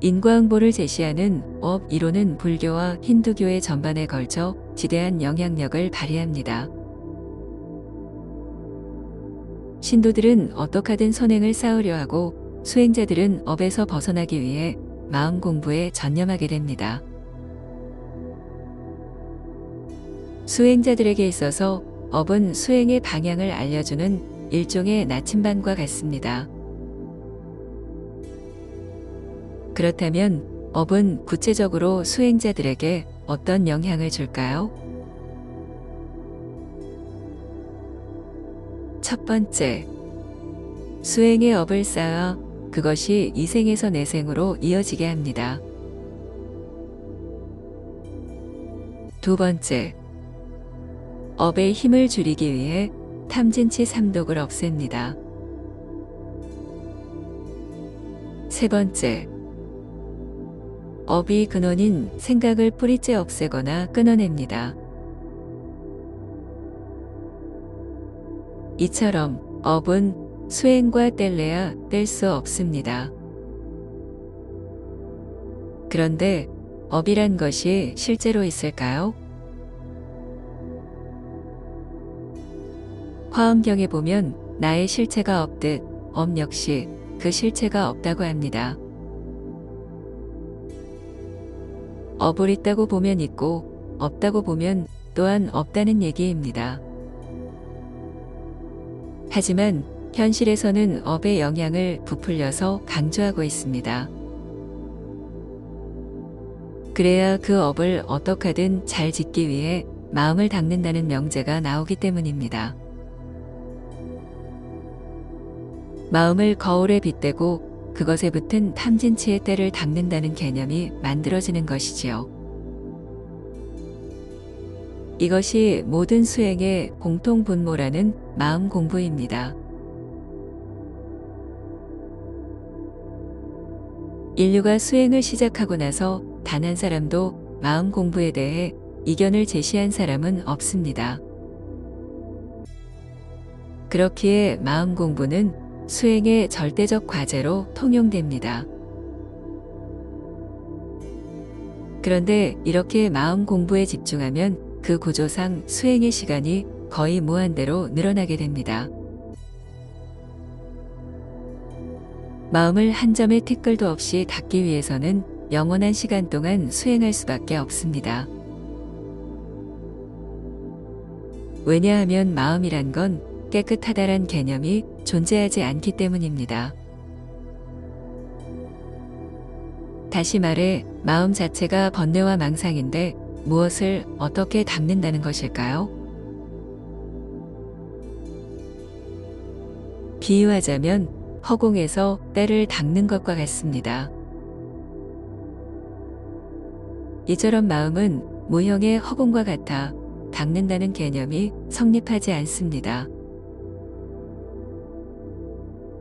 인과응보를 제시하는 업 이론은 불교와 힌두교의 전반에 걸쳐 지대한 영향력을 발휘합니다. 신도들은 어떻게든 선행을 쌓으려 하고 수행자들은 업에서 벗어나기 위해 마음 공부에 전념하게 됩니다. 수행자들에게 있어서 업은 수행의 방향을 알려주는 일종의 나침반과 같습니다. 그렇다면 업은 구체적으로 수행자들에게 어떤 영향을 줄까요? 첫 번째, 수행의 업을 쌓아 그것이 이생에서 내생으로 이어지게 합니다. 두 번째, 업의 힘을 줄이기 위해 탐진치 삼독을 없앱니다. 세 번째, 업이 근원인 생각을 뿌리째 없애거나 끊어냅니다. 이처럼 업은 수행과 뗄래야 뗄 수 없습니다. 그런데 업이란 것이 실제로 있을까요? 화엄경에 보면 나의 실체가 없듯 업 역시 그 실체가 없다고 합니다. 업을 있다고 보면 있고 없다고 보면 또한 없다는 얘기입니다. 하지만 현실에서는 업의 영향을 부풀려서 강조하고 있습니다. 그래야 그 업을 어떻게든 잘 짓기 위해 마음을 닦는다는 명제가 나오기 때문입니다. 마음을 거울에 빗대고 그것에 붙은 탐진치의 때를 닦는다는 개념이 만들어지는 것이지요. 이것이 모든 수행의 공통 분모라는 마음 공부입니다. 인류가 수행을 시작하고 나서 단 한 사람도 마음 공부에 대해 이견을 제시한 사람은 없습니다. 그렇기에 마음 공부는 수행의 절대적 과제로 통용됩니다. 그런데 이렇게 마음 공부에 집중하면 그 구조상 수행의 시간이 거의 무한대로 늘어나게 됩니다. 마음을 한 점의 티끌도 없이 닦기 위해서는 영원한 시간 동안 수행할 수밖에 없습니다. 왜냐하면 마음이란 건 깨끗하다란 개념이 존재하지 않기 때문입니다. 다시 말해 마음 자체가 번뇌와 망상인데 무엇을 어떻게 닦는다는 것일까요? 비유하자면 허공에서 때를 닦는 것과 같습니다. 이처럼 마음은 무형의 허공과 같아 닦는다는 개념이 성립하지 않습니다.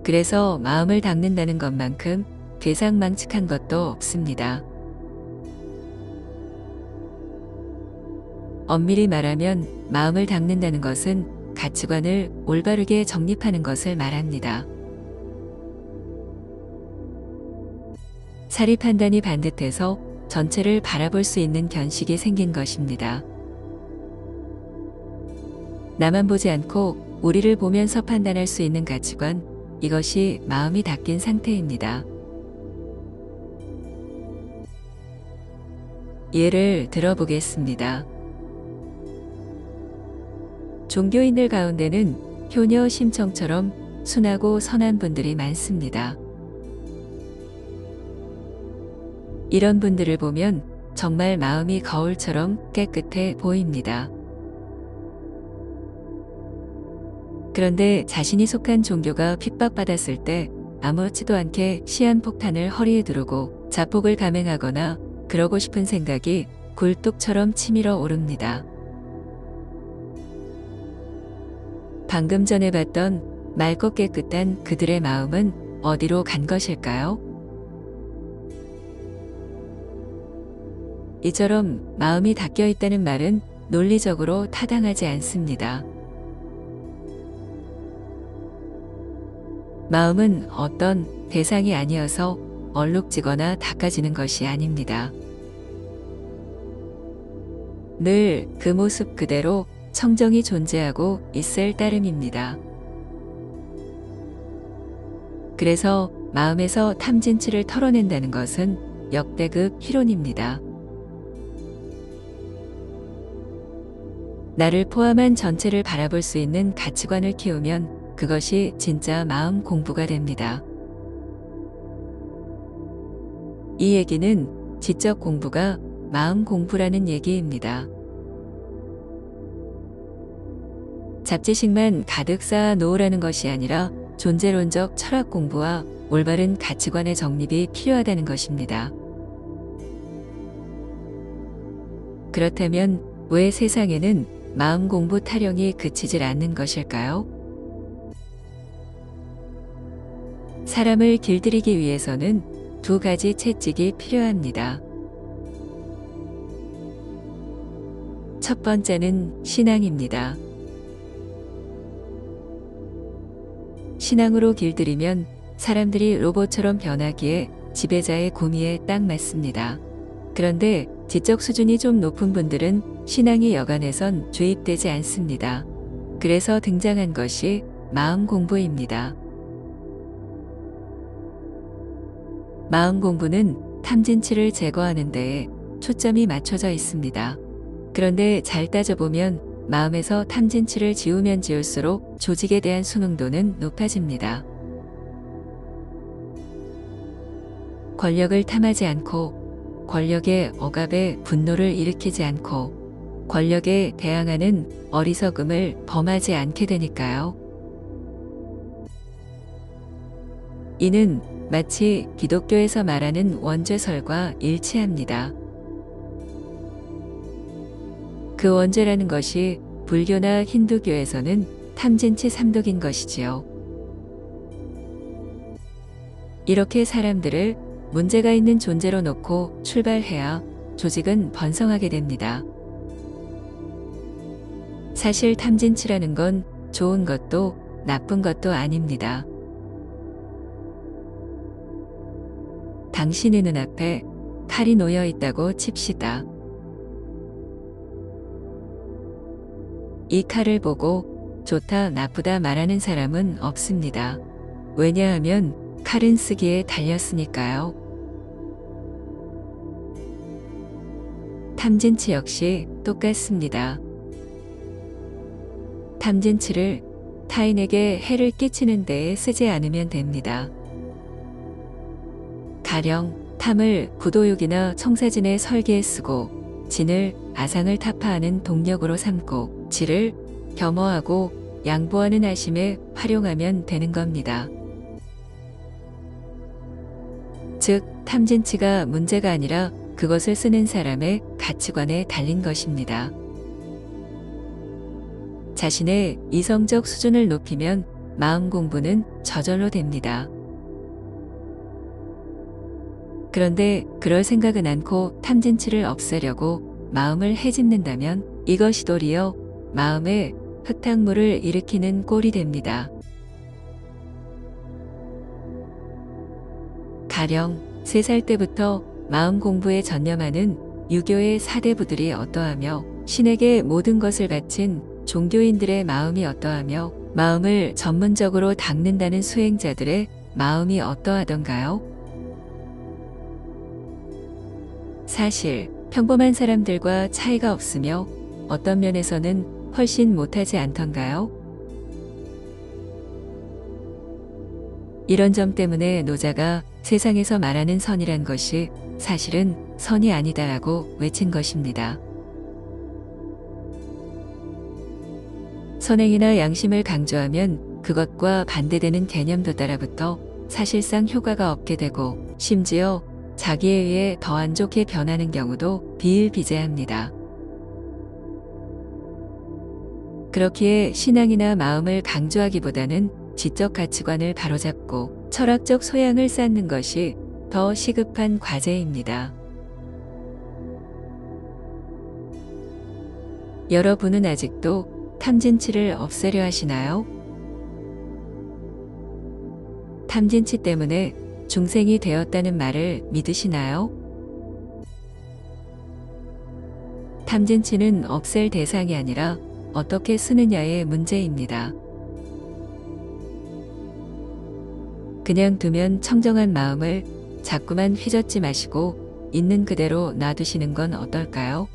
그래서 마음을 닦는다는 것만큼 괴상망측한 것도 없습니다. 엄밀히 말하면 마음을 닦는다는 것은 가치관을 올바르게 정립하는 것을 말합니다. 사리 판단이 반듯해서 전체를 바라볼 수 있는 견식이 생긴 것입니다. 나만 보지 않고 우리를 보면서 판단할 수 있는 가치관, 이것이 마음이 닦인 상태입니다. 예를 들어보겠습니다. 종교인들 가운데는 효녀 심청처럼 순하고 선한 분들이 많습니다. 이런 분들을 보면 정말 마음이 거울처럼 깨끗해 보입니다. 그런데 자신이 속한 종교가 핍박받았을 때 아무렇지도 않게 시한폭탄을 허리에 두르고 자폭을 감행하거나 그러고 싶은 생각이 굴뚝처럼 치밀어 오릅니다. 방금 전에 봤던 맑고 깨끗한 그들의 마음은 어디로 간 것일까요? 이처럼 마음이 닦여 있다는 말은 논리적으로 타당하지 않습니다. 마음은 어떤 대상이 아니어서 얼룩지거나 닦아지는 것이 아닙니다. 늘 그 모습 그대로 청정이 존재하고 있을 따름입니다. 그래서 마음에서 탐진치를 털어낸다는 것은 역대급 희론입니다. 나를 포함한 전체를 바라볼 수 있는 가치관을 키우면 그것이 진짜 마음 공부가 됩니다. 이 얘기는 지적 공부가 마음 공부라는 얘기입니다. 잡지식만 가득 쌓아 놓으라는 것이 아니라 존재론적 철학 공부와 올바른 가치관의 정립이 필요하다는 것입니다. 그렇다면 왜 세상에는 마음 공부 타령이 그치질 않는 것일까요? 사람을 길들이기 위해서는 두 가지 채찍이 필요합니다. 첫 번째는 신앙입니다. 신앙으로 길들이면 사람들이 로봇처럼 변하기에 지배자의 고미에 딱 맞습니다. 그런데 지적 수준이 좀 높은 분들은 신앙이 여간해선 주입되지 않습니다. 그래서 등장한 것이 마음 공부입니다. 마음 공부는 탐진치를 제거하는 데에 초점이 맞춰져 있습니다. 그런데 잘 따져보면 마음에서 탐진치를 지우면 지울수록 조직에 대한 순응도는 높아집니다. 권력을 탐하지 않고 권력의 억압에 분노를 일으키지 않고 권력에 대항하는 어리석음을 범하지 않게 되니까요. 이는 마치 기독교에서 말하는 원죄설과 일치합니다. 그 원죄라는 것이 불교나 힌두교에서는 탐진치 삼독인 것이지요. 이렇게 사람들을 문제가 있는 존재로 놓고 출발해야 조직은 번성하게 됩니다. 사실 탐진치라는 건 좋은 것도 나쁜 것도 아닙니다. 당신의 눈앞에 칼이 놓여 있다고 칩시다. 이 칼을 보고 좋다 나쁘다 말하는 사람은 없습니다. 왜냐하면 칼은 쓰기에 달렸으니까요. 탐진치 역시 똑같습니다. 탐진치를 타인에게 해를 끼치는 데에 쓰지 않으면 됩니다. 가령 탐을 구도육이나 청사진의 설계에 쓰고 진을 아상을 타파하는 동력으로 삼고 지를 겸허하고 양보하는 하심에 활용하면 되는 겁니다. 즉 탐진치가 문제가 아니라 그것을 쓰는 사람의 가치관에 달린 것입니다. 자신의 이성적 수준을 높이면 마음 공부는 저절로 됩니다. 그런데 그럴 생각은 않고 탐진치를 없애려고 마음을 헤집는다면 이것이 도리어 마음에 흙탕물을 일으키는 꼴이 됩니다. 가령 3살 때부터 마음 공부에 전념하는 유교의 사대부들이 어떠하며 신에게 모든 것을 바친 종교인들의 마음이 어떠하며 마음을 전문적으로 닦는다는 수행자들의 마음이 어떠하던가요? 사실 평범한 사람들과 차이가 없으며 어떤 면에서는 훨씬 못하지 않던가요? 이런 점 때문에 노자가 세상에서 말하는 선이란 것이 사실은 선이 아니다라고 외친 것입니다. 선행이나 양심을 강조하면 그것과 반대되는 개념도 따라붙어 사실상 효과가 없게 되고 심지어 자기에 의해 더 안 좋게 변하는 경우도 비일비재합니다. 그렇기에 신앙이나 마음을 강조하기보다는 지적 가치관을 바로잡고 철학적 소양을 쌓는 것이 더 시급한 과제입니다. 여러분은 아직도 탐진치를 없애려 하시나요? 탐진치 때문에 중생이 되었다는 말을 믿으시나요? 탐진치는 없앨 대상이 아니라 어떻게 쓰느냐의 문제입니다. 그냥 두면 청정한 마음을 자꾸만 휘젓지 마시고 있는 그대로 놔두시는 건 어떨까요?